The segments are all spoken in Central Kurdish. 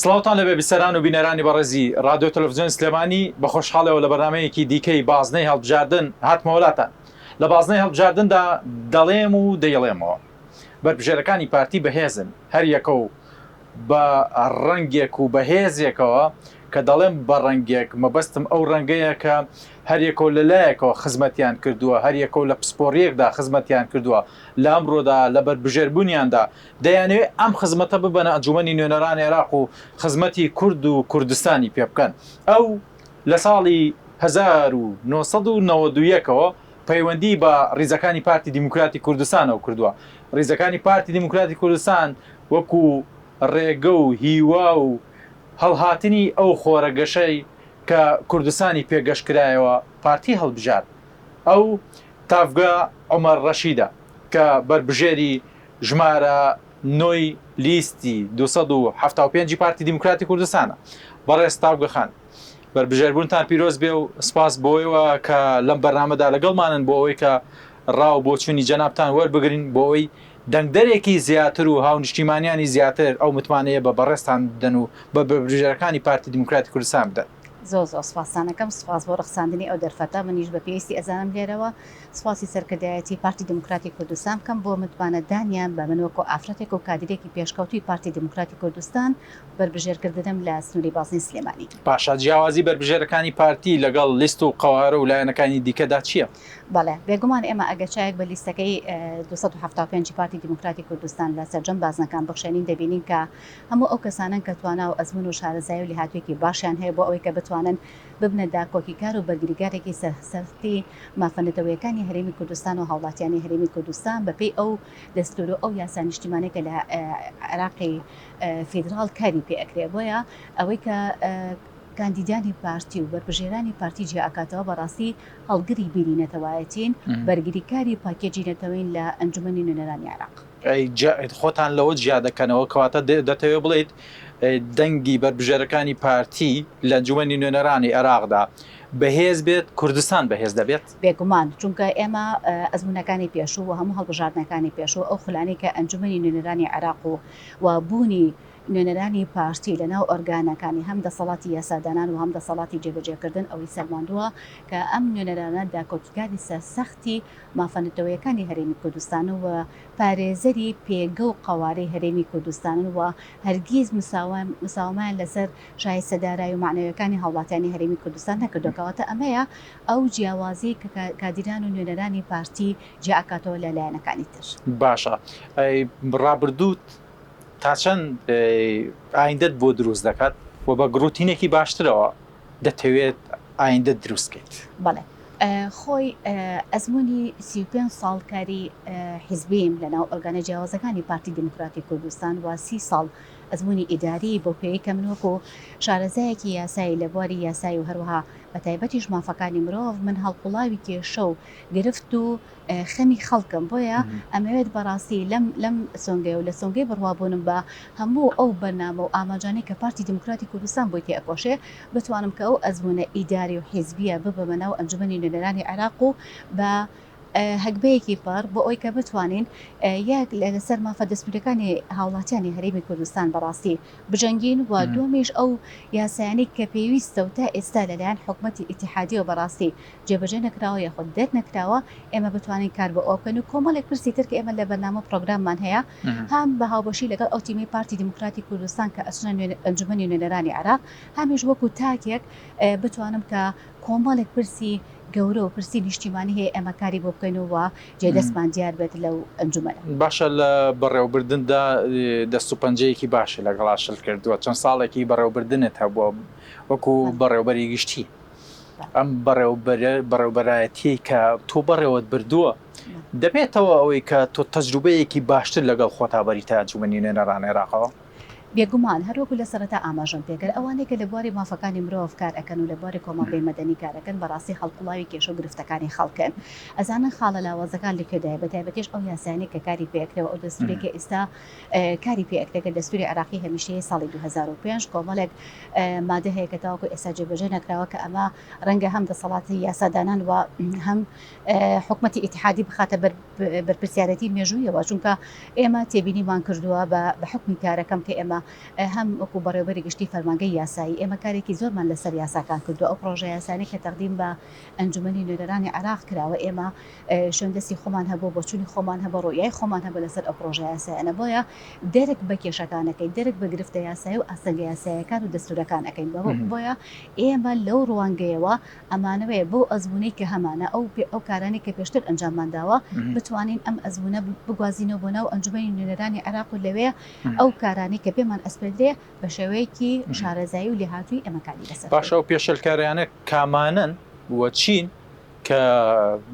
سڵاوتان لەبێ بیسەران و بینەرانی بەڕێزی رادیۆ تەلەڤیزیۆن سلێمانی بە خۆشحاڵەوە لە بەرنامەیەکی دیکەی بازنەی هەڵبژاردن هاتمە وڵاتان. لە بازنەی هەڵبژاردندا دەڵێم و دەیڵێمەوە بەربژێرەکانی پارتی بەهێزن هەر یەکە و بە ڕەنگێک و بەهێزێکەوە کە دەڵێم بە ڕەنگێک مەبەستم ئەو ڕەنگەیە کە هەریەکەو لەلایەکەوە خزمەتیان کردووە، هەریەکەو لە پسپۆڕیەکدا خزمەتیان کردووە، لە ئەمڕۆدا لە بەربژێربوونیاندا دەیانەوێت ئەم خزمەتە ببەنە ئەنجومەنی نوێنەرانی عێراق و خزمەتی کورد و کوردستانی پێ بکەن. ئەو لە ساڵی 1991ەوە پەیوەندی بە ڕیزەکانی پارتی دیموکراتی کوردستانەوە کردووە. ڕیزەکانی پارتی دیموکراتی کوردستان وەکو ڕێگە و هیوا و هەڵهاتنی ئەو خۆرەگەشەی کە کوردستانی پێگەشتکرایەوە پارتی هەڵبژارد. ئەو تافگا عومەر ڕەشیدە کە بەربژێری ژمارە 9 لیستی 275 پارتی دیموکراتی کوردستانە. بەڕێز تافگا خان، بەربژێربوونتان پیرۆز بێ و سپاس بۆیەوە کە لەم بەرنامەدا لەگەڵمانن بۆ ئەوەی کە ڕاو بۆ چوونی جەنابتان وەربگرین بۆ ئەوەی دەنگدەرێکی زیاتر و هاونیشتیمانیانی زیاتر ئەو متمانەیە بە بەڕێستان بدەن و بە بەربژێرەکانی پارتی دیموکراتی کوردستان بدەن. زۆر سپاسانەکەم، سپاس بۆ ڕخساندنی ئەو دەرفەتە. منیش بە پێویستی ئەزانم لێرەوە سپاسی سەرکردایەتی پارتی دیموکراتی کوردستان بکەم بۆ متمانەدانیان بە من وەکو ئافرەتێک و کادرێکی پێشکەوتوی پارتی دیموکراتی کوردستان بەربژێرکردنم لە سنووری بازنەی سلێمانی. پاشا جیاوازی بەربژێرەکانی پارتی لەگەڵ لیست و قەوارە و لایەنەکانی دیکەدا چییە؟ بەڵێ بێگومان ئێمە ئەگەچایەک بە لیستەکەی 275 پارتی دیموکراتی کوردستان لە سەرجەم بازنەکان بخشێنین دەبینین کە هەموو ئەو کەسانن کە توانا و ئەزمون و شارەزایی و لێهاتوویەکی باشیان هەیە بۆ ئەوەی کە بتوانن ببنە داکۆکیکار و بەرگریگارێکی سەرسەرتی مافەنەتەوەیەکانی هەرێمی کوردستان و هاوڵاتیانی هەرێمی کوردستان بەپێی ئەو دەستور و ئەو یاسا نیشتیمانێکە لە عێراقی فیدراڵ کاری پێ ئەکرێ. بۆیە ئەوەی کە کاندیدانی پارتی و بەربژێرانی پارتی جیاکاتەوە بەڕاستی هەڵگری بینینەتەوایەتین بەرگریکاری پاکێجی نەتەوەین لە ئەنجومەنی نوێنەرانی عێراق. خۆتان لەوە جیا دەکەنەوە کەواتە دەتەوێت بڵێیت دەنگی بەربژێرەکانی پارتی لە ئەنجومەنی نوێنەرانی عێراقدا بەهێز بێت، کوردستان بەهێز دەبێت؟ بێگومان، چونکە ئێمە ئەزمونەکانی پێشوو و هەموو هەڵبژاردنەکانی پێشوو ئەو خولانەی کە ئەنجومەنی نوێنەرانی عێراق و بوونی نوێنەرانی پارتی لەناو ئۆرگانەکانی هەم دەسەڵاتی یاسادانان و هەم دەسەڵاتی جێبەجێکردن ئەوەی سەرماندووە کە ئەم نوێنەرانە داکۆکیکاری سەرسەختی مافەنەتەوەیەکانی هەرێمی کوردستان و پارێزەری پێگە و قەوارەی هەرێمی کوردستانن و هەرگیز مساوامان لەسەر شایستەدارایی و معنەوەکانی هاوڵاتیانی هەرێمی کوردستان نەکردوکەواتە ئەمەیە ئەو جیاوازی کە کادران و نوێنەرانی پارتی جیاکاتەوە لە لایەنەکانی تر. باشە، ڕابردووت تا چەند ئایندەت بۆ دروست دەکات و بە گروتینێکی باشترەوە دەتەوێت ئایندە دروستکەیت؟ بەڵێ، خۆی ئەزمموی 35 ساڵکاری حیزبیم لەناو ئۆرگانە جیاوازەکانی پارتی دیموکراتی کوردستان و 30 ساڵ ئەزمموی ئیداری بۆ پێی کە من وەکو شارەزایەکی یاسایی لە بواری یاسایی و هەروەها بە تایبەتیش مافەکانی مرۆڤ من هەڵقوڵاوی کێشە و گرفت و خەمی خەڵکم. بۆیە ئەمەوێت بەڕاستی لەم سۆنگەی و لە سۆنگەی بڕوابوونم بە هەموو ئەو بەرنامە و ئاماجانەی کە پارتی دیموکراتی کوردستان بۆی تێئەپۆشێ بتوانم کە ئەو ئەزمونە ئیداری و حیزبیە ببەمەنە و ئەنجومەنی نوێنەرانی عێراق و بە هەکبەیەکی پڕ بۆ ئەوی کە بتوانین یەک لەسەر مافە دەستورەکانی هاوڵاتیانی هەرێمی کوردستان بەڕاستی بجەنگین و دومیش ئەو یاسایانی کە پێویستە و تا ئێستا لەلایەن حکومەتی ئیتیحادی و بەڕاستی جێبەجێ نەکراوە یاخود دەر نەکراوە ئێمە بتوانین کار بە ئەو بکەن و کۆمەڵێک پرسی تر کە ئێمە لە بەرنامە پرۆگراممان هەیە هەم بە هاوبەشی لەگەڵ ئەو تیمەی پارتی دیموکراتی کوردستان کە ئەچنە ئەنجومەنی نوێنەرانی عێراق هەمیش وەکو تاکێک بتوانم کە کۆمەڵێک پرسی گەورە و پرسی نیشتیمانی هەیە ئەمە کاری بۆ بکەینەوە جێدەستمان دیار بێت لەو ئەنجومەنە. باشە، لە بەڕێوەبردندا دەست و پەنجەیەکی باشە لەگەڵا شل کردووە، چەند ساڵێکی بەڕێوەبردنت هەبووە وەکو بەڕێوەبەری گشتی. ئەم بەڕێوەبەرایەتی کە تۆ بەڕێوەت بردووە دەبێتەوە ئەوەی کە تۆ تەجروبەیەکی باشتر لەگەڵ خۆتابەری تا ئەنجومەنی نوێنەرانی عێراقەوە. بێگومان هەروەکو لە سەرەتا ئاماژەم پێکرد ئەوانەیە کە لە بواری مافەکانی مرۆڤ کار ئەکەن و لە بواری کۆمەڵگەی مەدەنی کارەکەن بەڕاستی هەڵقوڵاوی کێشە و گرفتەکانی خەڵکن ئەزانن خاڵە لاوازەکان لەکوێدایە بەتایبەتیش ئەو یاسایانەی کە کاری پێکرێەوە ئەو دەستورێکی ئێستا کاری پێکرێکە دەستوری عێراقی هەمیشەیە ساڵی 2005 کۆمەڵێک مادە هەیە کە تاوەکو ئێستا جێبەجێ نەکراوە کە ئەمە ڕەنگە هەم دەسەڵاتی یاسادانان و هەم حکومەتی ئیتیحادی بخاتە بەرپرسیارەتی مێژوویەوە چونکە ئێمە تێبینیمان کردووە بە حکمی کارەکەم کە ئێمە هەم وەکو بەڕێوەبەری گشتی فەرمانگەی یاسایی ئێمە کارێکی زۆرمان لەسەر یاساکان کردو ئەو پرۆژە یاسانی کە تەقدیم بە ئەنجومەنی نوێنەرانی عێراق کراوە ئێمە شوێندەستی خۆمان هەبوو بۆ چوونی خۆمان هەبە ڕۆیای خۆمان هەبە لەسەر ئەو پرۆژە یاسایانە بۆیە دەرک بە کێشەکانەکەی دەرک بە گرفتە یاسایی و ئاستەنگە یاساییەکان و دەستورەکان ئەەکەین بۆیە ئێمە لەو ڕوانگەیەوە ئەمانەوەیە بۆ ئەزمونەی کە هەمانە ئەو کارانی کە پێشتر ئەنجاممانداوە بتوانین ئەم ئەزمونە بگوازینەوە بۆ ناو ئەنجومەنی نوێنەرانی عێراق و لەوێ ئەو کارانی کە پێمان ئەسپێدرێ بە شێوەیەکی شارەزایی و لێهاتووی ئەمەکانی لەسەر باشە و پێشەلکاریانە کامانن وە چین کە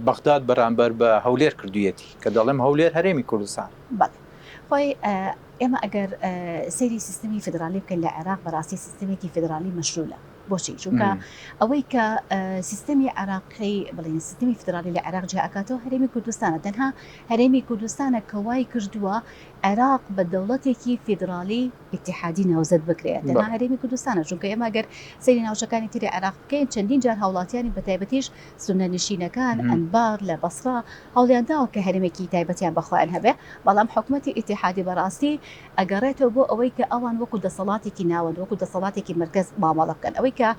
بەغداد بەرامبەر بە هەولێر کردویەتی کە دەڵێم هەولێر هەرێمی کوردستان خۆی ئێمە ئەگەر سەیری سیستمی فدرالی بکەین لە عێراق بەڕاستی سیستمێکی فدرالی مەشروعە بۆچی چونکە ئەوەی کە سیستمی عراقی بڵین سیستمی فدرالی لە عێراق جاکاتەوە هەرێمی کوردستانە تەنها هەرێمی کوردستانە کەوای کردووە عێراق بە دەوڵەتێکی فدرالی اتحادی ناوزەت بکرێت تەنها هەرێمی کوردستانە چونکە ئێمە ئەگەر سەیری ناوچەکانی تری عێراق بکەین چەندین جار هاوڵاتیانی بەتایبەتیش سونەنشینەکان ئەنبار لە بەسڕا هەوڵیانداوە کە هەرێمێکی تایبەتیان بەخۆیان هەبێ بەڵام حکوومەتی اتحادی بەڕاستی ئەگەڕێتەوە بۆ ئەوەی کە ئەوان وەکو دەسەڵاتێکی ناوەند وەکو دەسەڵاتێکی مرکز مامەڵە بکەن ئەوەی کە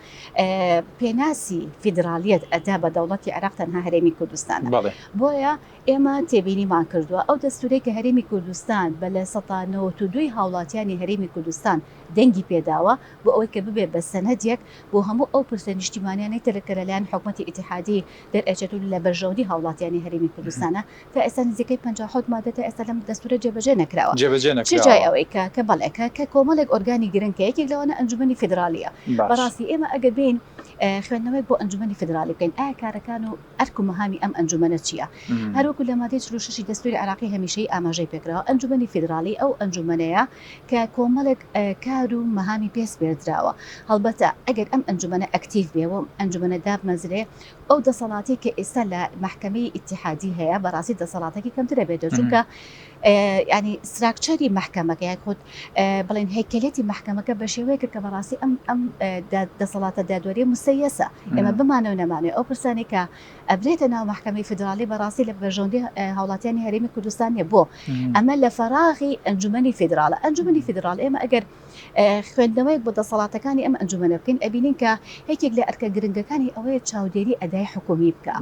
پێناسی فیدرالیت ئەدا بە دەوڵەتی عێراق تەنها هەرێمی کوردستانە بۆیە ئێمە تێبینیمان کردووە ئو دەستورەی کە هەرێمی کوردستان بە لە 1992 هاوڵاتیانی هەرێمی کوردستان دەنگی پێداوە بۆ ئەوەی کە ببێت بە سەنەدێک بۆ هەموو ئەو پرسە نیشتیمانیانەی تەرەکە لەلایەن حکوومەتی اتحادی دەرئەچێت و لە بەرژەوندی هاوڵاتیانی هەرێمی کوردستانە تا ئێستا نزیکەی 57 مادە تا ئێستا لەم دەستورە جێبەجێ نەکراوە چ جای ئەوەی کە بەڵێکە کە کۆمەڵێک ئۆرگانی گرنگ کە یەکێک لەوانە ئەنجومەنی فدرالیە بەڕاستی ئێمە ئەگەر بین خوێندنەوەی بۆ ئەنجومەنی فدرالی بکەین ئایا کارەکان و ئەرک و مەهامی ئەم ئەنجومەنە چییە هەروەکو لە مادەی 46 دەستوری عراقی هەمیشەی ئاماژەی پێکراوە ئەنجومەنی فدرالی ئەو ئەنجومەنەیە کە کۆمەڵێک کار و مەهامی پێس پێدراوە هەڵبەتە ئەگەر ئەم ئەنجومەنە ئەکتیڤ بێەوە ئەنجومەنە دابمەزرێ ئەو دەسەڵاتی کە ئێستا لە محکەمەی اتحادی هەیە بەڕاستی دەسەڵاتێکی کەمترە بێتەوە چونکە ینی سراکچەری محکەمەکە یاخود بڵێن هەیکەلێتی محکەمەکە بە شێوەیەکە کە بەڕاستی ئەم دەسەڵاتە دادوەری مسەیەسە ئێمە بمانەوە نەمانێ ئەو پرسانی کە ئەبرێتە ناو محکەمەی فدرالی بەڕاستی لە بەژۆندی هاوڵاتیانی هەرێمی کوردستانیە بۆ ئەمە لە فەراغی ئەنجومەنی فدراڵە ئەنجومەنی فدرال ئێمە ئەگەر خوێندنەوەیەک بۆ دەسەڵاتەکانی ئەم ئەنجومەنە بکەین ئەبینین کە هەیەکێک لە ئەرکە گرنگەکانی ئەوەیە چاودێری ئەدای حکومی بکە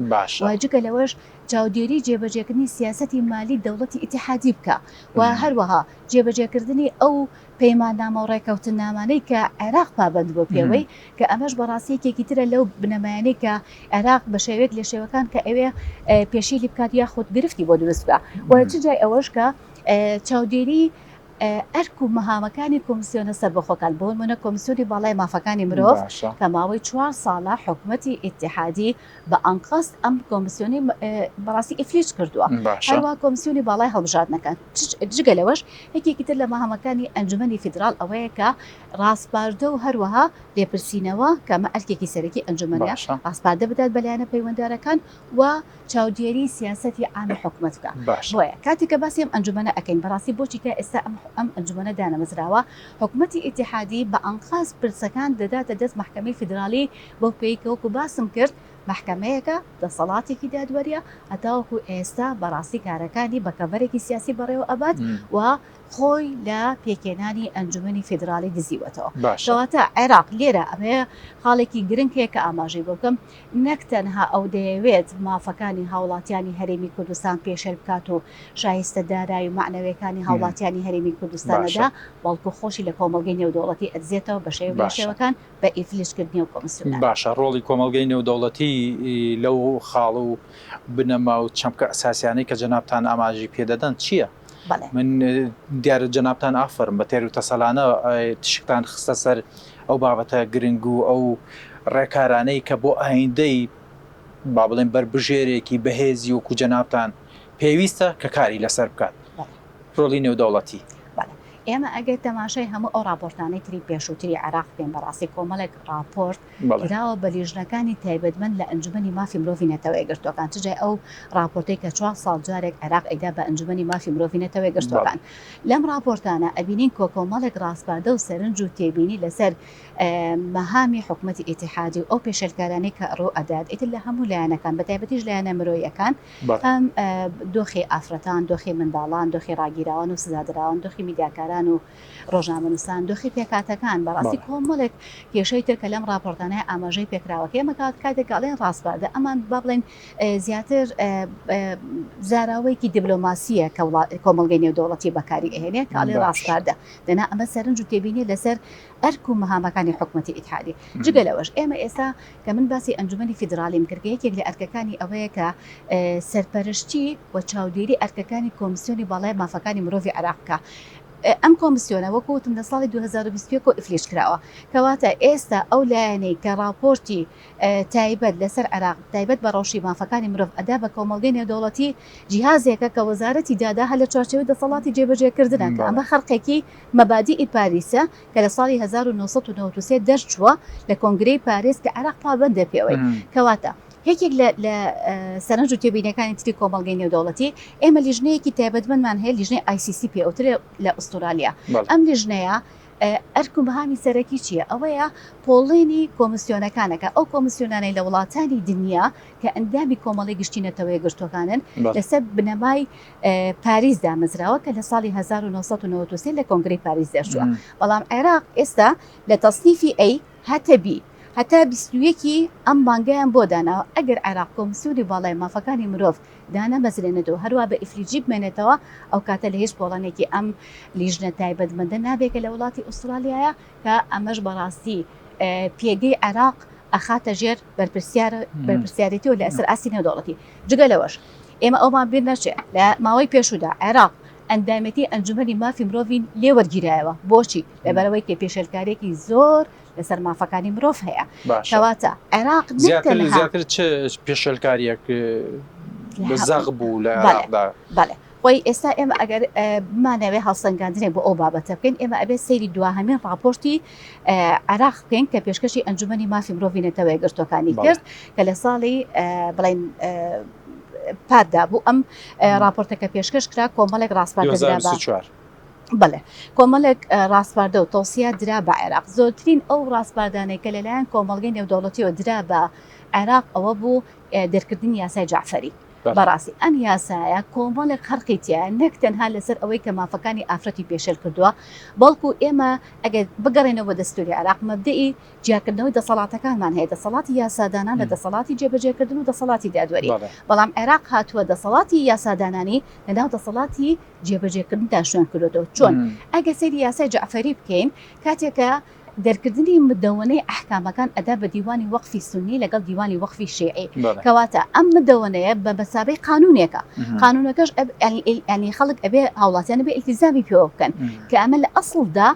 واجبە لەوەش چاودێری جێبەجێکردنی سیاسەتی مالی دەوڵەتی اتحادی بکە و هەروەها جێبەجێکردنی ئەو پەیماننامە و ڕێکەوتنامانەی کە عێراق پابند بۆ پێوەی کە ئەمەش بەڕاستیەکێکی ترە لەو بنەمایانەی کە عێراق بە شێوەیەک لە شێوەکان کە ئەوێ پێشیلی بکات یاخود گرفتی بۆ دروست بکە و چ جای ئەوەش کە چاودێری ئەرک و مەهامەکانی کۆمسیۆنە سەربەخۆکان بۆ منە کۆمسیۆنی باڵای مافەکانی مرۆڤ کە ماوەی 4 ساڵە حکوومەتی اتحادی بە ئەنقەست ئەم کۆمسیۆنی بەڕاستی ئیفلیج کردووە هەروە کۆمسیۆنی باڵای هەڵبژاردنەکان جگە لەوەش یەکێکی تر لە مەهامەکانی ئەنجومەنی فدرال ئەوەیە کە ڕاستپاردە و هەروەها لێپرسینەوە کەمە ئەرکێکی سەرەکی ئەنجومەنە ڕاستپاردە بدات بەلایەنە پەیوەنددارەکان و چاودێری سیاسەتی عامی حکوومەت بکە بۆیە کاتێک کە باسی ئەم ئەنجومەنە ئەەکەین بەڕاستی بۆچی کە ئێستا ئەم ئەنجومەنە دانەمەزراوە حکوومەتی اتحادی بە ئەنقاز پرسەکان دەداتە دەست محکەمەی فدرالی بۆ پێیکەوەکو باسم کرد محکەمەیەکە دەسەڵاتێکی دادوەریە ئەتاوەکو ئێستا بەڕاستی کارەکانی بە کەڤەرێکی سیاسی بەڕێوە ئەبات و خۆی لە پێکێنانی ئەنجومەنی فدرالی دزیوەتەوە کەواتە عێراق لێرە ئەمەیە خاڵێکی گرنگ هەیە کە ئاماژەی بۆ بکەم نەک تەنها ئەو دەیەوێت مافەکانی هاوڵاتیانی هەرێمی کوردستان پێشەر بکات و شایستە دارایی و معنەوەیەکانی هاوڵاتیانی هەرێمی کوردستانەدا بەڵکو خۆشی لە کۆمەڵگەی نێودەوڵەتی ئەدزێتەوە بە شێوەکان بە ئیفلیشکردنی و کۆمسیۆنە باشە ڕۆڵی کۆمەڵگەی نێودەوڵەتی لەو خاڵ و بنەما و چەمکە ئەساسیانەی کە جەنابتان ئاماژی پێدەدەن چییە؟ من دیارە جەنابتان ئافرم بە تێر و تەسەلانە تشکتان خستە سەر ئەو بابەتە گرنگ و ئەو ڕێکارانەی کە بۆ ئایندەی با بڵێن بربژێرێکی بەهێزی وەکو جەنابتان پێویستە کە کاری لەسەر بکات ڕۆڵی نێودەوڵەتی ئێمە ئەگەر تەماشای هەموو ئەو راپۆرتانەی تری پێشووتری عێراق بێن بەڕاستی کۆمەڵێک راپۆرت کراوە بە لیژنەکانی تایبەتمەند لە ئەنجومەنی مافی مرۆڤی نەتەوەی گرتوەکان چ جای ئەو راپۆرتەی کە 4 ساڵ جارێک عێراق ئەیدا بە ئەنجومەنی مافی مرۆڤی نەتەوەی گرتوەکان لەم راپۆرتانە ئەبینین کۆمەڵێک ڕاستپاردە و سەرنج و تێبینی لەسەر مەهامی حکوومەتی اتحادی و ئەو پێشەرکارانەی کە ڕۆ ئەدات ئیتر لە هەموو لایەنەکان بە تایبەتیش لایەنە مرۆیەکان هەم دۆخی ئافرەتان دۆخی منداڵان دۆخی ڕاگیراوان و سزادراوان دۆخی میدیاکاران نووسەران و ڕۆژنامەنووسان دۆخی پێکاتەکان بەڕاستی کۆمەڵێک کێشەی تر کە لەم راپۆرتانەیە ئاماژەی پێکراوەکە ئێمە کاتێک ئەڵێن ڕاستباردە ئەمان با بڵێن زیاتر زاراوەیەکی دیبلۆماسیە کە کۆمەڵگەی نێودەوڵەتی بەکاری ئەهێنێ کە ئەڵێ ڕاستباردە دەنا ئەمە سەرنج و تێبینی لەسەر ئەرک و مەهامەکانی حکوومەتی ئیتحادی جگە لەوەش ئێمە ئێستا کە من باسی ئەنجومەنی فیدراڵیم کردگە یەکێک لە ئەرکەکانی ئەوەیە کە سەرپەرشتی و چاودێری ئەرکەکانی کۆمیسیۆنی باڵای مافەکانی مرۆڤی عێراقکە ئەم کۆمیسیۆنە وەکوتم لە ساڵی 2021 ئیفلیش کراوە کەواتە ئێستا ئەو لایەنەی کە راپۆرتی تایبەت لەسەر عێراق تایبەت بە ڕەوشی مافەکانی مرۆڤ ئەدا بە کۆمەڵگەی نێودەوڵەتی جیهازێکە کە وەزارەتی دادا هە لە چوارچێوەی دەسەڵاتی جێبەجێکردنە کە ئەمە خەرقێکی مەبادیئی پاریسە کە لە ساڵی 1993 دەرچووە لە کۆنگرەی پاریس کە عێراق پابەندە پێوەی کەواتە یەکێک لە سەرنج و تێبینەکانی تری کۆمەڵگەی نێودەوڵەتی ئێمە لیژنەیەکی تایبەتمەندمان هەیە لیژنەی ICC پێوترێ لە ئوسترالیا ئەم لیژنەیە ئەرک و بەهامی سەرەکی چییە؟ ئەوەیە پۆڵێنی کۆمیسیۆنەکانەکە ئەو کۆمیسیۆنانەی لە وڵاتانی دنیا کە ئەندامی کۆمەڵی گشتینەتەوەی گرتوەکانن لەسەر بنەمای پاریس دامەزراوە کە لە ساڵی 1993 لە کۆنگرەی پاریس دەرچووە بەڵام عێراق ئێستا لە تەصنیفی ئەی هەتەبی هەتا 21 ئەم بانگیان بۆ داناوە ئەگەر عێراق کۆمیسیۆنی باڵای مافەکانی مرۆڤ دانا مەزرێنێتەوە هەروە بە ئیفلیجی بمێنێتەوە ئەو کاتە لە هیچ پۆڵانێکی ئەم لیژنە تایبەتمەندە نابێکە لە وڵاتی ئوسترالیایە کە ئەمەش بەڕاستی پێگەی عێراق ئەخاتە ژێر بەرپرسیارەتیەوە لە ئەسەر ئاسی نێودەوڵەتی جگە لەوەش ئێمە ئەومان بیر نەچێ لە ماوەی پێشودا عێراق ئەندامەتی ئەنجومەنی مافی مرۆڤین لێوەرگیرایەوە بۆچی لەبەرەوەی کە پێشێلکارێکی زۆر لەسەر مافەکانی مرۆڤ هەیە کەواتە عێراق زیاتر چ پێشێلکاریەک بزەغ بوو لە عێراقدا بەڵێ خۆی ئێستا ئێمە ئەگەر بمانەوێ هەڵسەنگاندنێ بۆ ئەو بابەتە بکەین ئێمە ئەبێ سەیری دواهەمین راپۆرتی عێراق بکەین کە پێشکەشی ئەنجومەنی مافی مرۆڤینەتەوەی گرتوەکانی کرد کە لە ساڵی بڵین پاددا بوو ئەم راپۆرتەکە پێشکەش کرا کۆمەڵێک ڕاستپاردەرا بەڵێ کۆمەڵێک ڕاستپاردە و تۆسیە درا بە عێراق زۆرترین ئەو ڕاستپاردانەی کە لەلایەن کۆمەڵگەی نێودەوڵەتیەوە درا بە عێراق ئەوە بوو دەرکردنی یاسای جعفەری بەڕاستی ئەم یاسایە کۆمەڵێک خەرقیتیە نەک تەنها لەسەر ئەوەی کە مافەکانی ئافرەتی پێشێل کردووە بەڵکو ئێمە ئەگەر بگەڕێنەوە دەستوری عێراق مەبدەئی جیاکردنەوەی دەسەڵاتەکانمان هەیە دەسەڵاتی یاسادانان لە دەسەڵاتی جێبەجێکردن و دەسەڵاتی دادوەری بەڵام عێراق هاتووە دەسەڵاتی یاسادانانی لەناو دەسەڵاتی جێبەجێکردندا شوێن کردوەوە چۆن ئەگە سەیری یاسای جعفەری بکەین کاتێکە دەرکردنی مدەوەنەی ئەحکامەکان ئەدا بە دیوانی وەقفی سونی لەگەڵ دیوانی وەقفی شیعی کەواتە ئەم مدەوەنەیە بە بەسابەی قانونێکە قانونەکەش ینی خەڵک ئەبێ هاوڵاتیانە بێ ئیلتیزامی پێوە بکەن کە ئەمە لە ئەسڵدا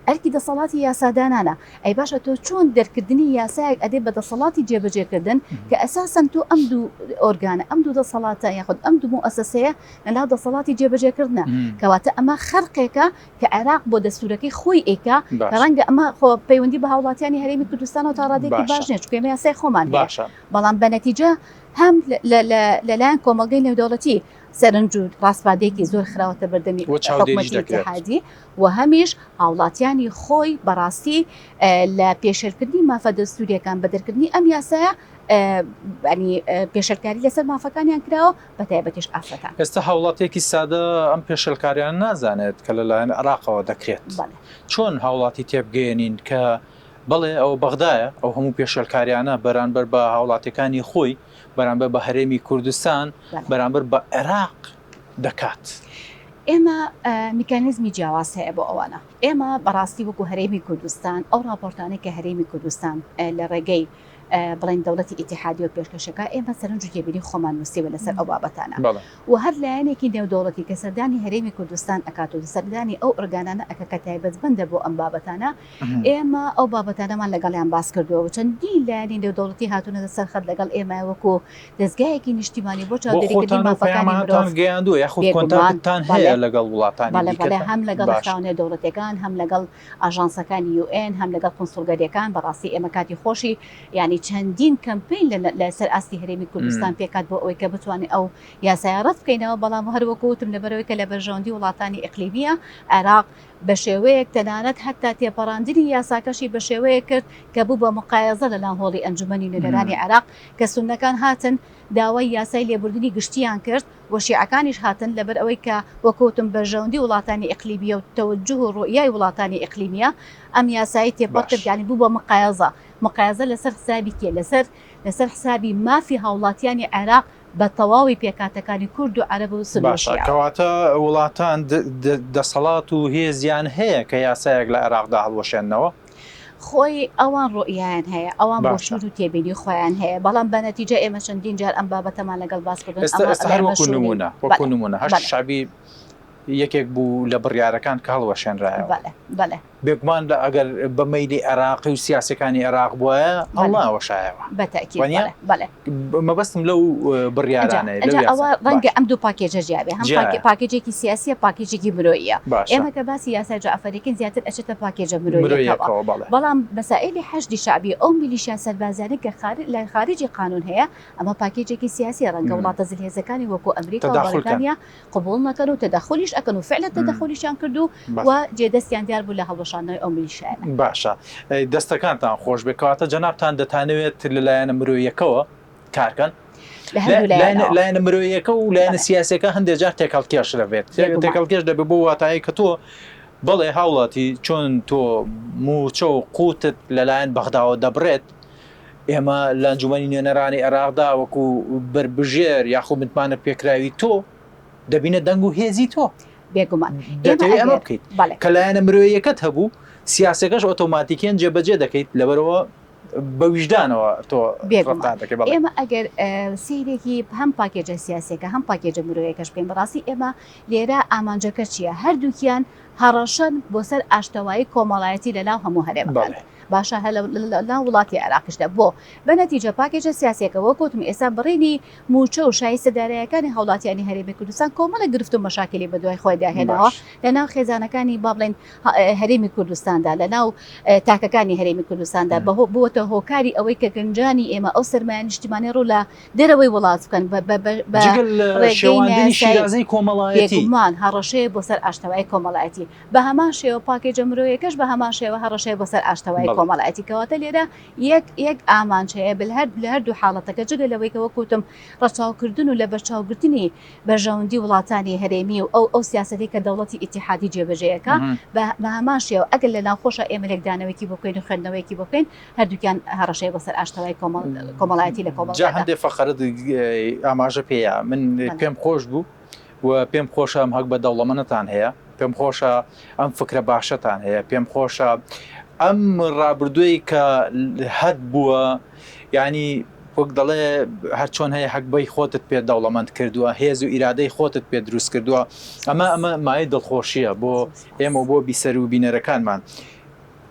ئەرکی دەسەڵاتی یاسادانانە ئەی باشە تۆ چۆن دەرکردنی یاسایەک ئەدێ بە دەسەڵاتی جێبەجێکردن کە ئەساسەن تۆ ئەم دوو ئۆرگانە ئەم دوو دەسەڵاتە یاخود ئەم دوو مؤسسەیە لەناو دەسەڵاتی جێبەجێکردنە کەواتە ئەمە خەرقێکە کە عێراق بۆ دەستورەکەی خۆی ئێکا کە ڕەنگە ئەمە خۆ پەیوەندی بە هاوڵاتیانی هەرێمی کوردستانەوە تا ڕادێکی باش نیە چونکە ئێمە یاسای خۆمان هەیە بەڵام بە نەتیجە هەم لەلایەن کۆمەڵگەی نێودەوڵەتی سەرنج و ڕاستپاردەیەکی زۆر خراوەتە بەردەمی حکوومەتی ئیتیحادی و هەمیش هاوڵاتیانی خۆی بەڕاستی لە پێشێلکردنی مافە دەستوریەکان بە دەرکردنی ئەم یاسایە پێشەلکاری لەسەر مافەکانیان کراوە بە تایبەتیش ئافرەکان ئێستا هاوڵاتێکی سادە ئەم پێشەلکاریان نازانێت کە لەلایەن عێراقەوە دەکرێت چۆن هاوڵاتی تێبگەێنین کە بەڵێ ئەو بەغدایە ئەو هەموو پێشەلکاریانە بەرامبەر بە هاوڵاتەکانی خۆی بەرامبەر بە هەرێمی کوردستان بەرامبەر بە عێراق دەکات ئێمە میکانیزمی جیاواز هەیە بۆ ئەوانە ئێمە بەڕاستی وەکو هەرێمی کوردستان ئەو راپۆرتانەی کە هەرێمی کوردستان لە ڕێگەی بڵین دەوڵەتی ئیتیحادی و پێشکەشەکە ئێمە سەرنج و تێبینی خۆمان نووسیوە لەسەر ئەو بابەتانە و هەر لایەنێکی نێودەوڵەتی کە سەردانی هەرێمی کوردستان ئەکات و سەردانی ئەو ئۆرگانانە ئەکە کە تایبەتمەندە بۆ ئەم بابەتانە ئێمە ئەو بابەتانەمان لەگەڵیان باس کردووە و چەندین لایەنی نێودەوڵەتی هاتوونە سەر خەت لەگەڵ ئێمە وەکو دەستگایەکی نیشتیمانی بۆ چاودێریکردنی مافەکانی مرۆڤ گەیاندووە یاخود کۆنتاکتتان هەیە لەگەڵ وڵاتانی دیکە هەم لەگەڵ خاونێ دەوڵەتەکان هەم لەگەڵ ئاژانسەکانی UN هەم لەگەڵ قونسڵگەریەکان بەڕاستی ئێمە کاتی خۆشی ینی ینی چەندین کەمپین لەسەر ئاستی هەرێمی کوردستان پێکات بۆ ئەوەی کە بتوانێت ئەو یاسایە ڕەت بکەینەوە بەڵام هەروەکوتم لەبەرەوەی کە لە بەرژەوەندی وڵاتانی ئیقلیمیە عێراق بە شێوەیەک تەنانەت هەتا تێپەڕاندنی یاساکەشی بە شێوەیە کرد کە بوو بە مقایەزە لەلام هۆڵی ئەنجومەنی نوێنەرانی عێراق کە سونەکان هاتن داوای یاسای لێبوردنی گشتیان کرد بۆ شیعەکانیش هاتن لەبەر ئەوەی کە وەکوتم بەرژەوەندی وڵاتانی ئیقلیمیە و تەوەجه و ڕوئیای وڵاتانی ئیقلیمیە ئەم یاسایی تێپەڕ کرد یانی بوو بە مقایەزە لەسەر حسابی کێ لەسەر حسابی مافی هاوڵاتیانی عێراق بە تەواوی پێکاتەکانی کورد و عەرەب و سنووشیە کەواتە وڵاتان دەسەڵات و هێزیان هەیە کە یاسایەک لە عێراقدا هەڵوەشێننەوە خۆی ئەوان ڕۆیان هەیە ئەوان بۆ شور و تێبینی خۆیان هەیە بەڵام بە نەتیجە ئێمە چەندین جار ئەم بابەتەمان لەگەڵ باس کردن وەکو نمونە هەشت شعبی یەکێک بوو لە بڕیارەکان کە هەڵوەشێنرایەوە بێگومان ئەگەر بە مەیلی عێراقی و سیاسەکانی عێراق بووە هەڵناوەشایەوە بەتەکی مەبەستم لەو بڕیارانەیە ئەوە ڕەنگە ئەم دوو پاکێجە جیاوێ هەم پاکێجێکی سیاسیە پاکێجێکی مرۆیە ئێمە کە باسی یاسای جعفەریەکەین زیاتر ئەچێتە پاکێجە مرۆیەکەوە بەڵام مەسائلی حەشدی شعبی ئەو میلیشیا سەربازانە کە لە خارجی قانون هەیە ئەمە پاکێجێکی سیاسی ڕەنگە وڵاتە زلهێزەکانی وەکو ئەمریکا و بەریتانیا قبول نەکەن و تەدەخولیش ئەکەن و فعلا تەدەخولیشیان کردو و جێدەستیان دیار بوو لە هەڵوەشاندنەوەی ئەو میلیشیانە. باشە دەستەکانتان خۆش بێکەواتە جەنابتان دەتانەوێت لەلایەنە مرۆییەکەوە کارکەن لایەنە مرۆییەکە و لایەنە سیاسەکە هەندێک جار تێکەڵکێش دەبێت تێکەڵکێش دەبێت بۆ واتایی کە تۆ بەڵێ هاوڵاتی چۆن تۆ موچە و قوتت لەلایەن بەغداوە دەبڕێت ئێمە لە ئەنجومەنی نوێنەرانی عێراقدا وەکو بربژێر یاخۆ متمانە پێکراوی تۆ دەبینە دەنگ و هێزی تۆ بێگومان دەتەوێت ئەمە بکەیت کە لایەنە مرۆییەکەت هەبوو سیاسەکەش ئۆتۆماتیکیان جێبەجێ دەکەیت لەبەرەوە بە ویژدانەوە تۆ ئێمە ئەگەر سیرێکی هەم پاکێجە سیاسەکە هەم پاکێجە مرۆیەکەش بکەین بەڕاستی ئێمە لێرە ئامانجەکە چییە هەردووکیان هەڕەشەن بۆ سەر ئاشتەوایی کۆمەڵایەتی لەناو هەموو هەرێمەکان باشە لە وڵاتی عێراقیشدا بۆ بە نەتیجە پاکێجە سیاسەکە وەکوتم ئێستا بڕێنی موچە و شایستەدارایەکانی هاوڵاتیانی هەرێمی کوردستان کۆمەڵی گرفت و مەشاکلی بە دوای خۆی داهێنەوە لەناو خێزانەکانی با بڵێن هەرێمی کوردستاندا لەناو تاکەکانی هەرێمی کوردستاندا بۆتە هۆکاری ئەوەی کە گەنجانی ئێمە ئەو سەرمایە نیشتیمانی ڕوو لە دەرەوەی وڵات بکەن بێگومان هەڕەشەیە بۆ سەر ئاشتەوایی کۆمەڵایەتی بە هەمان شێوە پاکێجە مرۆیەکەش بە هەمان شێوە هەڕەشەیە بۆ سەر ئاشتەوایی کۆمەڵایەتی کەواتە لێرە یەک ئامانچەیە لە هەردوو حاڵەتەکە جگە لەوەی کە وەکوتم ڕەچاوکردن و لە بەرچاوگرتنی بەرژەوەندی وڵاتانی هەرێمی و ئەو سیاسەتی کە دەوڵەتی ئیتیحادی جێبەجێیەکە بە هەمان شێوە ئەگەر لە ناوخۆشە ئێمە لێکدانەوەیکی بۆکەین و خوێندنەوەیکی بۆکەین هەردووکیان هەڕەشەیە بۆ سەر ئاشتەوایی کۆمەڵایەتی لە کۆمەڵایەتی هەندێک فەخەرت ئاماژە پێیە من پێم خۆش بوو و پێم خۆشە ئەم هەک بە دەوڵەمەنەتان هەیە پێم خۆشە ئەم فکرە باشەتان هەیە پێم خۆشە ئەم ڕابردووی کە هەد بووە ینی وەک دەڵێ هەر چۆن هەیە حەکبەی خۆتت پێ دەوڵەمەند کردووە هێز و ئیرادەی خۆتت پێ دروست کردووە ئەمە مای دڵخۆشیە بۆ ئێمە بۆ بیسەر و بینەرەکانمان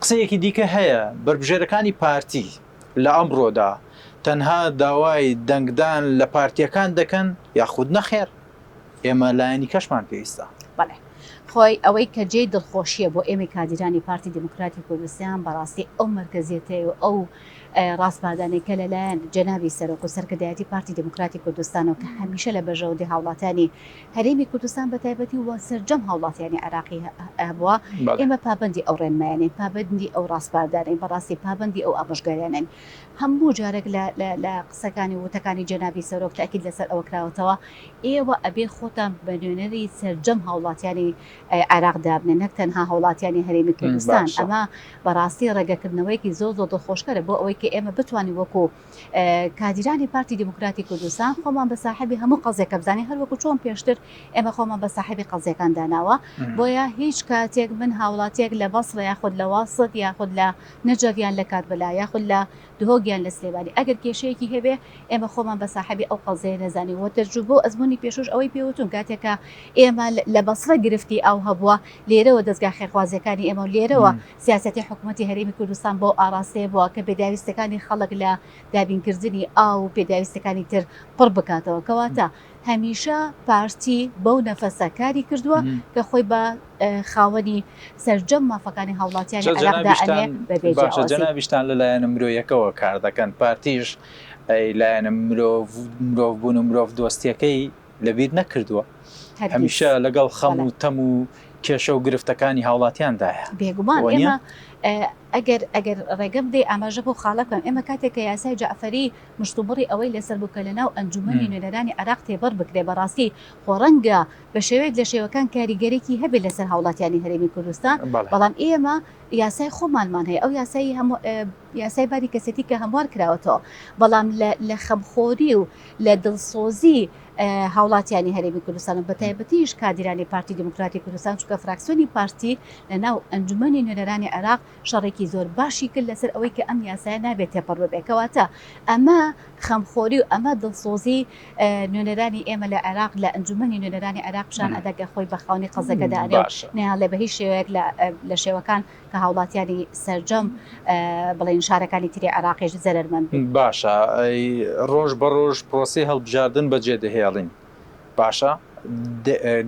قسەیەکی دیکە هەیە بربژێرەکانی پارتی لە ئەمڕۆدا تەنها داوای دەنگدان لە پارتیەکان دەکەن یاخود نەخێر ئێمە لایەنی کەشمان پێویستە خۆی ئەوەی کە جێی دڵخۆشیە بۆ ئێمە کادرانی پارتی دموکراتی کوردستان بەڕاستی ئەو مرکزیەتەیە و ئەو ڕاستپادانەی کە لەلایەن جەنابی سەرۆک و سەرکردایەتی پارتی دموکراتی کوردستانەوە کە هەمیشە لە بەژەوەندی هاوڵاتانی هەرێمی کوردستان بە تایبەتی وە سەرجەم هاوڵاتیانی عێراقی هەبووە ئێمە پابەندی ئەو ڕێنمایانین پابەندی ئەو ڕاستپاردانین بەڕاستی پابەندی ئەو ئامۆژگاریانین هەموو جارێک لە قسەکانی وتەکانی جەنابی سەرۆک تاکید لەسەر ئەوە کراوەتەوە ئێوە ئەبێ خۆتان بە نوێنەری سەرجەم هاوڵاتیانی عێراق دابنێن نەک تەنها هاوڵاتیانی هەرێمی کوردستان ئەمە بەڕاستی ڕێگەکردنەوەیکی زۆر دڵخۆشکەرە بۆ ئەوەی کە ئێمە بتوانین وەکو کادرانی پارتی دموکراتی کوردستان خۆمان بە ساحەبی هەموو قەزێکە بزانین هەر وەکو چۆن پێشتر ئێمە خۆمان بە ساحەبی قەزەکان داناوە بۆیە هیچ کاتێک من هاوڵاتیەک لە بەسڵ یاخود لە واسط یاخود لە نەجەریان لە کاتبلا یاخود لە دهۆگیان لە سلێمانی ئەگەر کێشەیەکی هەبێ ئێمە خۆمان بە ساحەبی ئەو قەزەیە نەزانی وە تەجروبە ئەزمموی پێشوش ئەوەی پێوتون کاتێکە ئێمە لە بەسڕە گرفتی ئەو کراو هەبووە لێرەوە دەستگا خێرخوازیەکانی ئێمە و لێرەوە سیاسەتی حکوومەتی هەرێمی کوردستان بۆ ئاراستەیە بووە کە پێداویستەکانی خەڵک لە دابینکردنی ئاو و پێداویستەکانی تر پڕ بکاتەوە کەواتە هەمیشە پارتی بەو نەفەسە کاری کردووە کە خۆی بە خاوەنی سەرجەم مافەکانی هاوڵاتیانی عێراقدا ئەنێ بەبێ جیاوازی. جەنابیشتان لەلایەنە مرۆیەکەوە کار دەکەن پارتیش لایەنە مرۆڤبوون و مرۆڤ دۆستیەکەی لەبیر نەکردووە هەمیشە لەگەڵ خەم و تەم و کێشە و گرفتەکانی هاوڵاتیاندایە بێگومان ئێمە ئەگەر ڕێگەم دێ ئاماژە بۆ خاڵەکەم ئێمە کاتێک کە یاسای جعفەری مشتومڕی ئەوەی لەسەر بووکە لەناو ئەنجومەنی نوێنەرانی عێراق تێبەر بکرێ بەڕاستی خۆڕەنگە بە شێوەیەک لە شێوەکان کاریگەرێکی هەبێت لەسەر هاوڵاتیانی هەرێمی کوردستان بەڵام ئێمە یاسای خۆمانمان هەیە ئەو یاسای باری کەسێتی کە هەموار کراوەتەوە بەڵام لە خەمخۆری و لە دڵسۆزی هاوڵاتیانی هەرێمی کوردستان و بەتایبەتیش کادرانی پارتی دموکراتی کوردستان چونکە فراکسیۆنی پارتی لەناو ئەنجومەنی نوێنەرانی عێراق شەڕێکی زۆر باشی کرد لەسەر ئەوەی کە ئەم یاسایە نابێت تێپەڕ ببێتەوەتە ئەمە خەمخۆری و ئەمە دڵسۆزی نوێنەرانی ئێمە لە عێراق لە ئەنجومەنی نوێنەرانی عێراق پیشان ئەدەگە خۆی بە خاونی قەزەکەدانێ نێڵێ بە هیچ شێوەیەک لە شێوەکان کە هاوڵاتیانی سەرجەم بڵێن شارەکانی تری عێراقیش زەرمەند باشە ڕۆژ بە ڕۆژ پرۆسی هەڵبژاردن بەجێ دەهێڵین باشە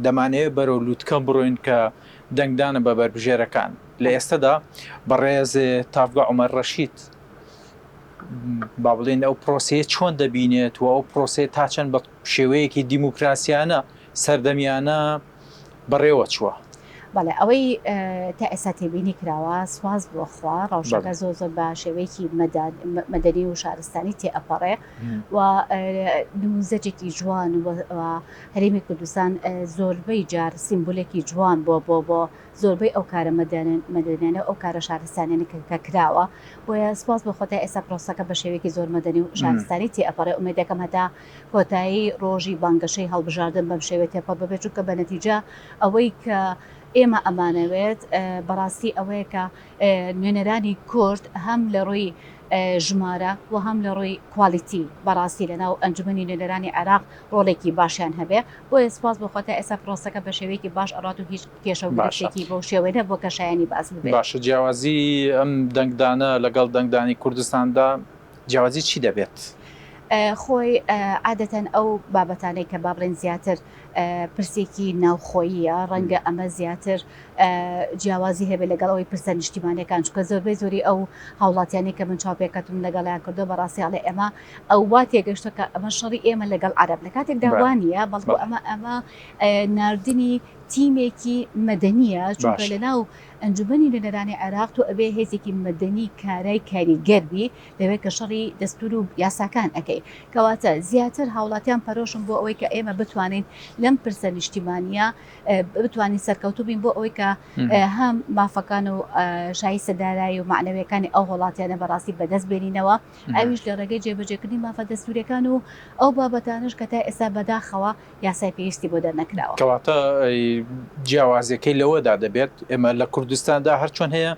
دەمانەوێت بەرەو لووتکە بڕۆین کە دەنگدانە بە بەربژێرەکان لە ئێستادا بەڕێز تافگا عومەر ڕەشید با بڵێن ئەو پرۆسەیە چۆن دەبینێت و ئەو پرۆسێ تا چەند بە شێوەیەکی دیموکراسیانە سەردەمیانە بەڕێوە چووە بەڵێ ئەوەی تا ئێستا تێبینی کراوە سواز بۆ خوا ڕەوشەکە زۆر زۆر بە شێوەیەکی مەدەنی و شارستانی تێئەپەڕێ و نموزەجێکی جوان و هەرێمی کوردستان زۆربەی جار سیمبولێکی جوان بۆ زۆربەی ئەو کارە مەدەنیانە ئەو کارە شارستانیانە کە کراوە بۆیە سپاس بۆ خۆتای ئێستا پرۆسەکە بە شێوەیەکی زۆر مەدەنی و شارستانی تێئەپەڕێ ئومێدەکەم هەتا کۆتایی ڕۆژی بانگەشەی هەڵبژاردن بەم شێوەیە تێپەڕ ببێت چونکە بە نەتیجە ئەوەی کە ئێمە ئەمانەوێت بەڕاستی ئەوەیە کە نوێنەرانی کورد هەم لە ڕووی ژمارە و هەم لە ڕووی کوالیتی بەڕاستی لەناو ئەنجومەنی نوێنەرانی عێراق ڕۆڵێکی باشیان هەبێ بۆیە سپاس بۆ خۆتە ئێستا پرۆسەکە بە شێوەیەکی باش ئەڕات و هیچ کێشە و گرفتێکی بۆ شێوەیە بۆ کەشایانی باس ببێت. باشە جیاوازی ئەم دەنگدانە لەگەڵ دەنگدانی کوردستاندا جیاوازی چی دەبێت؟ خۆی عادەتەن ئەو بابەتانەی کە با بڵێن زیاتر پرسێکی ناوخۆییە ڕەنگە ئەمە زیاتر جیاوازی هەبێت لەگەڵ ئەوەی پرسە نیشتیمانەکان چونکە زۆربەی زۆری ئەو هاوڵاتیانی کە من چاوپێکەتم لەگەڵیان کردو بەڕاستی ئەڵێ ئێمە ئەو وا تێگەشتە کە ئەمە شەڕی ئێمە لەگەڵ عەرەب لە کاتێک داوانیە بەڵکو ئەمە ناردنی تیمێکی مەدەنیە چونکە لەناو ئەنجومەنی نوێنەرانی عێراق و ئەبێ هێزێکی مەدەنی کارای کاریگەربی لەوەی کە شەڕی دەستور و یاساکان ئەەکەی کەواتە زیاتر هاوڵاتیان پەرۆشم بۆ ئەوەی کە ئێمە بتوانین لەم پرسە نیشتیمانیە بتوانین سەرکەوتوو بین بۆ ئەوەی کە هەم مافەکان و شایی سەدارایی و معنەویەکانی ئەو وڵاتیانە بەڕاستی بەدەست بێنینەوە ئەویش لە ڕێگەی جێبەجێکردنی مافە دەستوریەکان و ئەو بابەتانش کە تا ئێستا بەداخەوە یاسای پێویستی بۆ دەرنەکراوە. کەواتە جیاوازیەکەی لەوەدا دەبێت ئێمە لە کوردستاندا هەرچۆن هەیە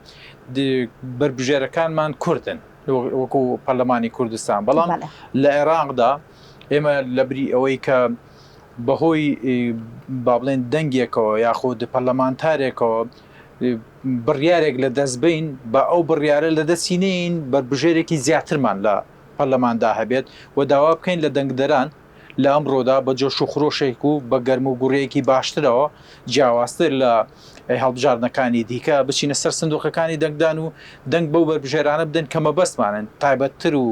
بربژێرەکانمان کوردن وەکو پەرلەمانی کوردستان بەڵام لە عێراقدا ئێمە لەبری ئەوەی کە بەهۆی با بڵێن دەنگێکەوە یاخود پەرلەمانتارێکەوە بڕیارێک لە دەستبین بە ئەو بڕیارە لە دەستینین بربژێرێکی زیاترمان لە پەرلەماندا هەبێت و داوا بکەین لە دەنگدەران لە ئەمڕۆدا بە جۆش و خڕۆشێک و بە گەرم و گوڕەیەکی باشترەوە جیاوازتر لە هەڵبژاردنەکانی دیکە بچینە سەر سندوقەکانی دەنگدان و دەنگ بەو بەربژێرانە بدەن کە مەبەستمانن تایبەتتر و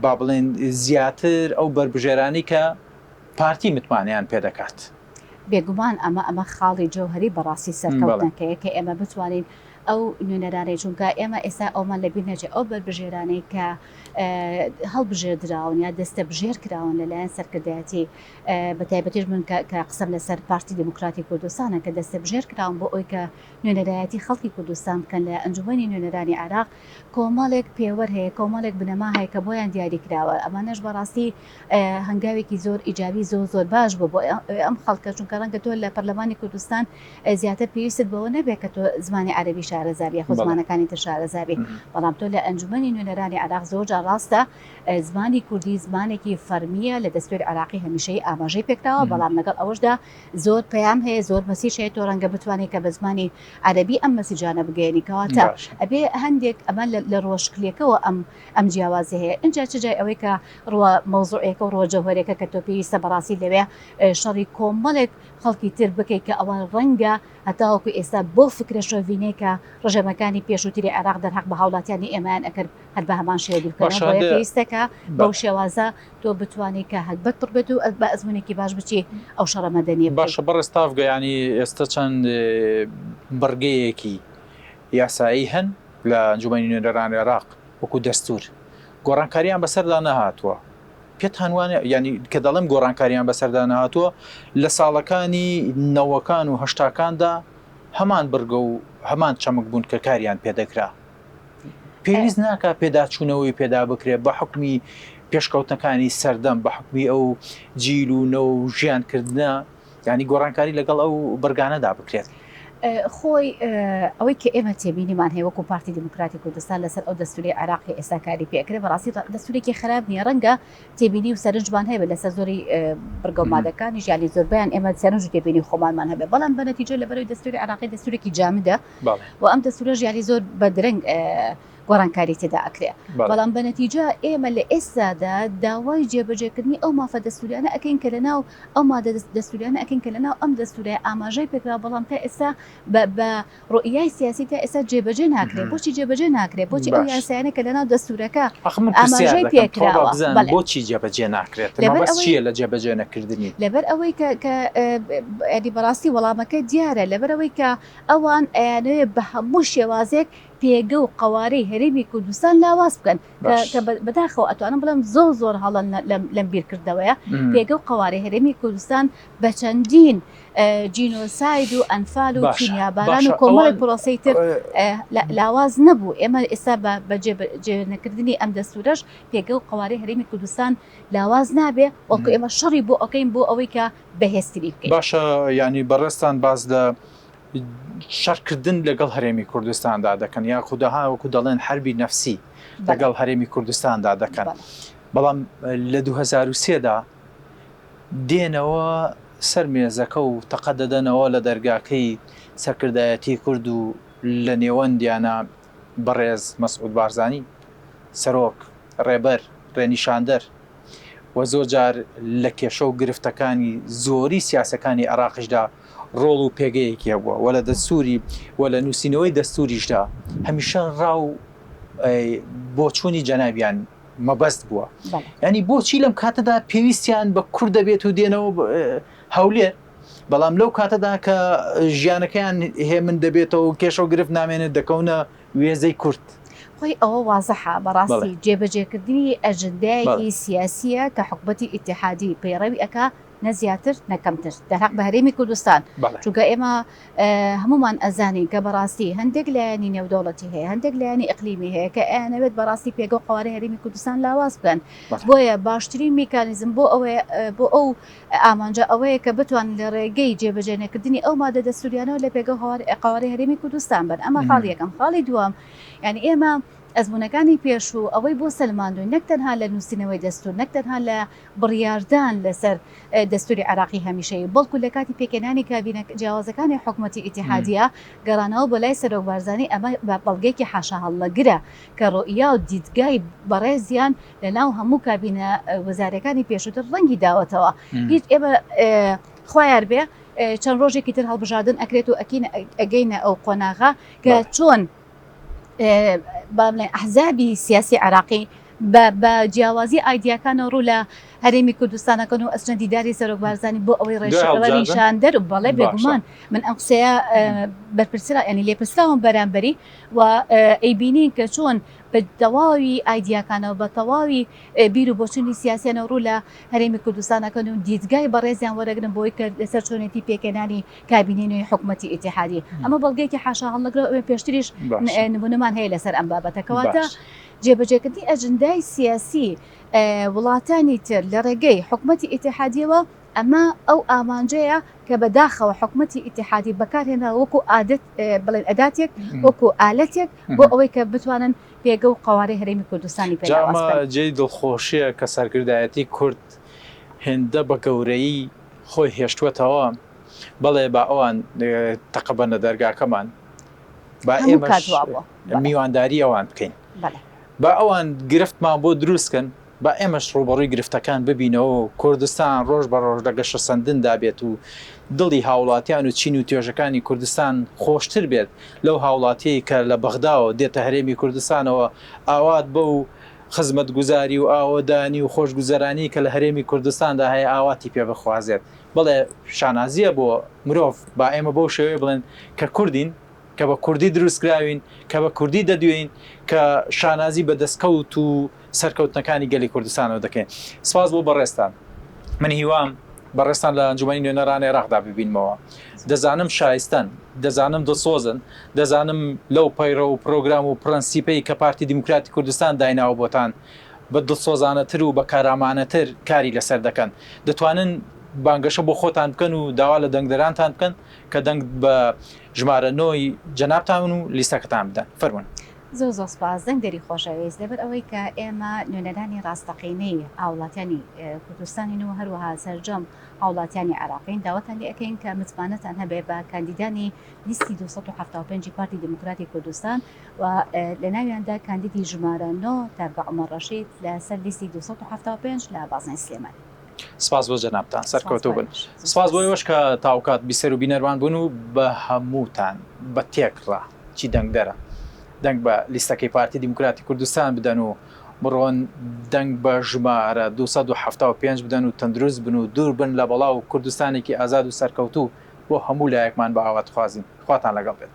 با بڵێن زیاتر ئەو بەربژێرانی کە پارتی متمانیان پێدەکات. بێگومان ئەمە خاڵی جەوهەری بەڕاستی سەرکەوتنەکەیە کە ئێمە بتوانین ئەو نوێنەرانەی چونکە ئێمە ئێستا ئەومان لەبیر نەچێت ئەو بەربژێرانەی کە هەڵبژێردراون یا دەستە بژێر کراون لەلایەن سەرکردایەتی بەتایبەتیش من کە قسەم لەسەر پارتی دموکراتی کوردستانە کە دەستە بژێر کراون بۆ ئەوی کە نوێنەرایەتی خەڵکی کوردستان بکەن لە ئەنجومەنی نوێنەرانی عێراق کۆمەڵێک پێوەەر هەیە کۆمەڵێک بنەما هەیە کە بۆیان دیاری کراوە ئەمانەش بەڕاستی هەنگاوێکی زۆر ئیجابی زۆر باش بوو بۆ ئەم خەڵکە چونکە ڕەنگە تۆ لە پەرلەمانی کوردستان زیاتر پێویستت بەوە نەبێت کە تۆ زمانی عەرەبی شارەزابی خۆ زمانەکانی تر شارەزابی بەڵام تۆ لە ئەنجومەنی نوێنەرانی عراق زۆرجار ڕاستە زمانی کوردی زمانێکی فەرمیە لە دەستوری عراقی هەمیشەی ئاماژەی پێکراوە بەڵام لەگەڵ ئەوەشدا زۆر پەیام هەیە زۆر مەسیج هەیە تۆ ڕەنگە بتوانێت کە بە زمانی عەرەبی ئەم مەسیجانە بگەێنی کەواتە ئەبێ هەندێک ئەمە لە ڕۆژکلێکەوە ئەم جیاوازی هەیە اینجا چ جای ئەوەی کە ڕوە مەوزوعێکە و ڕۆژەوەرێکە کە تۆ پێویستە بەڕاستی لەوێ شەڕی کۆمەڵێک خەڵکی تر بکەیت کە ئەوان ڕەنگە هەتاوەکو ئێستا بۆ فکرە شۆڤینێکە ڕژەمەکانی پێشووتری عێراق دەرحەق بە هاوڵاتیانی ئێمەیان ئەکرد هەر بە هەمان شێوە دوورکەوە پێویستەکە بەو شێوازە تۆ بتوانێت کە هەکبەت پڕ بێت و بە ئەزمونێکی باش بچی ئەو شەڕە مەدەنیە باشە بەڕێستاافگە ینی ئێستا چەند بەرگەیەکی یاسایی هەن لە ئەنجومەنی نوێنەرانی عێراق وەکو دەستور گۆڕانکاریان بەسەردا نەهاتووە پێت هەنوانە ینی کە دەڵێم گۆڕانکاریان بەسەردا نەهاتووە لە ساڵەکانی 90ەکان و 80ەکاندا هەمان بڕگە و هەمان چەمک بوون کە کاریان پێدەکرا پێویست ناکە پێداچوونەوەی پێدا بکرێت بە حکمی پێشکەوتنەکانی سەردەم بە حکمی ئەو جیل و نە و ژیانکردنە ینی گۆڕانکاری لەگەڵ ئەو بەرگانەدا بکرێت خۆی ئەوەی کە ئێمە تێبینیمان هەیە وەکو پارتی دموکراتی کوردستان لەسەر ئەو دەستوری عراقی ئێستا کاری پێکرێت بەڕاستی دەستورێکی خراپ نییە ڕەنگە تێبینی و سەرنجمان هەیە لەسەر زۆری بەرگەمادەکانی ژیانی زۆربیان ئێمە سەرنج و تێبینی خۆمانمان هەبێ بەڵام بە نەتیجە لەبەرەوەی دەستوری عراقی دەستورێکی جامدە و ئەم دەستورە ژیانی زۆر بەدرەنگ گۆڕانکاری تێدا ئەکرێ بەڵام بە نەتیجە ئێمە لە ئێستادا داوای جێبەجێکردنی ئەو مافە دەستوریانە ئەکەین کە لەناو ئەو مادە دەستوریانە ئەکەین کە لەناو ئەم دەستورە ئاماژەی پێکرا بەڵام تا ئێستا بە ڕۆیای سیاسی تا ئێستا جێبەجێ ناکرێت بۆچی جێبەجێ ناکرێت بۆچی ئەو یاسایانە کە لەناو دەستورەکە ئاماژەی پێکراوە بۆچی جێبەجێ ناکرێت چیە لە جێبەجێ نەکردنی لەبەر ئەوەی کە ئەدی بەڕاستی وەڵامەکە دیارە لەبەر ئەوەی کە ئەوان ئەیانەوێت بە هەموو شێوازێک پێگە و قوارەی هەرێمی کوردستان لاواز بکەن کە بەداخەوە ئەتوانم بڵێم زۆر هەڵەن لەم بیرکردەوەیە پێگە و قوارەی هەرێمی کوردستان بە چەندین جینۆساید و ئەنفال و کیمیاباران و کۆمەڵی پرۆسەی تر لاواز نەبوو ئێمە ئێستا بە جێنەکردنی ئەم دەستورەش پێگە و قوارەی هەرێمی کوردستان لاواز نابێ وەکو ئێمە شەڕی بۆ ئەوکەین بۆ ئەوەی کە بەهێزتری بکەین باشە ینی بەڕێستان باز لە شەڕکردن لەگەڵ هەرێمی کوردستاندا دەکەن یا خودەها وەکو دەڵێن حربی نەفسی لەگەڵ هەرێمی کوردستاندا دەکەن بەڵام لە 2003دا دێنەوە سەر مێزەکە و تەقە دەدەنەوە لە دەرگاکەی سەرکردایەتی کورد و لە نێوەندیانە بەڕێز مەسعود بارزانی سەرۆک ڕێبەر ڕێنیشاندەر و زۆر جار لە کێشە و گرفتەکانی زۆری سیاسەکانی عێراقیشدا ڕۆڵ و پێگەیەکی هەبووە وە لە دەستوری وە لە نووسینەوەی دەستوریشدا هەمیشە ڕاو بۆچوونی جەنابیان مەبەست بووە ینی بۆچی لەم کاتەدا پێویستیان بە کوورد دەبێت و دێنەوە هەولێر بەڵام لەو کاتەدا کە ژیانەکەیان هێمن دەبێتەوە و کێشە و گرفت نامێنێت دەکەونە وێزەی کورد خۆی ئەوە وازەحە بەڕاستی جێبەجێکردنی ئەجندایەکی سیاسیە کە حکومەتی ئیتیحادی پەیڕەوی ئەکا نەزیاتر نەکەمتر دەرحەق بە هەرێمی کوردستان چونکە ئێمە هەمومان ئەزانی کە بەڕاستی هەندێک لایەنی نێودەوڵەتی هەیە هەندێک لایەنی ئەقلیمی هەیە کە ئەیانەوێت بەڕاستی پێگە و قوارەی هەرێمی کوردستان لاواز بکەن بۆیە باشترین میکانیزم بۆ ئەو ئامانجە ئەوەیە کە بتوان لە ڕێگەی جێبەجێنەکردنی ئەو مادە دەستوریانەوە لە پێگە قوارەی هەرێمی کوردستان بن ئەمە خاڵ یەکەم خاڵی دووەم یعنی ئێمە ئەزمونەکانی پێشوو ئەوەی بۆ سەلماندوی نەک تەنها لە نووسینەوەی دەستور نەک تەنها لە بڕیاردان لەسەر دەستوری عراقی هەمیشەیە بەڵکو لە کاتی پێکێنانی کابینە جیاوازەکانی حکوومەتی ئیتیحادیە گەڕانەوە بە لای سەرۆک بارزانی ئەمە بەڵگەیەکی حاشا هەڵەگرە کە ڕۆئیا و دیدگای بەڕێزیان لە ناو هەموو کابینە وەزارەکانی پێشووتر ڕەنگی داوەتەوە هیچ ئێمە خوایار بێ چەند ڕۆژێکی تر هەڵبژاردن ئەکرێت و ئەگەینە ئەو قۆناغا کە چۆن ئەحزابی سیاسی عراقی بە جیاوازی ئایدیاکانە ڕوو لە هەرێمی کوردستانەکەن و ئەچنە دیداری سەرۆک بارزانی بۆ ئەوەی ڕێژەڵەنیشاندەر و بەڵێ بێگومان من ئەم قسەیە بەرپرسرا ینی لێپرسراوم بەرامبەری و ئەیبینین کە چۆن بە تەواوی ئایدیاکانەوە بە تەواوی بیر و بۆچوونی سیاسیانە ڕوو لە هەرێمی کوردستانەکەن و دیدگای بەڕێزیان وەرەگرن بۆی کە لەسەر چۆنێتی پێکێنانی کابینەی حکوومەتی ئیتیحادی ئەمە بەڵگەیەکی حاشا هەڵەگرەوە پێشتریش نمونەمان هەیە لەسەر ئەم بابەتەکەواتە جێبەجێکردنی ئەجندای سیاسی وڵاتانی تر لە ڕێگەی حکوومەتی ئیتیحادیەوە ئەمە ئەو ئامانجەیە کە بەداخەوە حکوومەتی ئیتحادی بەکارهێنا وەکو عادەت بڵێن ئەداتێک وەکو ئالەتێک بۆ ئەوەی کە بتوانن پێگە و قوارەی هەرێمی کوردستانی جامە جێی دڵخۆشیە کە سەرکردایەتی کورد هێندە بە گەورەی خۆی هێشتوەتەوە بەڵێ با ئەوان تەقەبەنە دەرگاکەمان با ئێمە میوانداری ئەوان بکەین با ئەوان گرفتمان بۆ دروستکەن با ئێمەش ڕوبەڕووی گرفتەکان ببینەوە کوردستان ڕۆژ بە ڕۆژ لە گەشە سندندا بێت و دڵی هاوڵاتیان و چین و توێژەکانی کوردستان خۆشتر بێت لەو هاوڵاتی کە لە بەغداوە دێتە هەرێمی کوردستانەوە ئاوات بە و خزمەت گوزاری و ئاوەدانی و خۆشگوزەرانی کە لە هەرێمی کوردستاندا هەیە ئاواتی پێ بخوازێت بڵێ شانازیە بۆ مرۆڤ با ئێمە بەو شێوەیە بڵێن کە کوردین کە بە کوردی دروستکراوین کە بە کوردی دەدوێن کە شانازی بە دەستکەوت و سەرکەوتنەکانی گەلی کوردستانەوە دەکەین. سپاس بۆ بەڕێستان. من هیوام بەڕێستان لە ئەنجومەنی نوێنەرانی عێراقدا ببینمەوە. دەزانم شایستەن، دەزانم دڵسۆزن، دەزانم لەو پەیڕە و پرۆگرام و پرەنسیپەی کە پارتی دیموکراتی کوردستان دایناوە بۆتان بە دڵسۆزانەتر و بە کارامانەتر کاری لەسەر دەکەن. دەتوانن بانگەشە بۆ خۆتان بکەن و داوا لە دەنگدەرانتان بکەن کە دەنگ بە ژمارە 9 جەنابتان و لیستەکەتان بدەن. فەرموون. زۆ سپاس دەنگ دەری خۆشەویست لەبەر ئەوەی کە ئێمە نوێنەرانی ڕاستەقینەی هاوڵاتیانی کوردستانی و هەروەها سەرجەم هاوڵاتیانی عێراقین داوەتان لێ ئەەکەین کە متمانەتان هەبێ بە کاندیدانی لیستی 275 پارتی دموکراتی کوردستان و لە ناویاندا کاندیدی ژمارە 9 تابع عومەر ڕەشید لەسەر لیستی 275 لە بازنەی سلێمانی. سپاس بۆ جەنابتان سەرکەوتوو بن. سپاس بۆ ئێوەش کە تاوکات بیسەر و بینەروان بوون و بە هەمووتان بە تێکڕا چی دەنگدەرە دەنگ بە لیستەکەی پارتی دیموکراتی کوردستان بدەن و بڕۆن دەنگ بە ژمارە 275 بدەن و تەندروست بن و دوور بن لە بەڵاو کوردستانێکی ئازاد و سەرکەوتوو بۆ هەموو لایەکمان بە ئاوات خوازین. خواتان لەگەڵ بێت.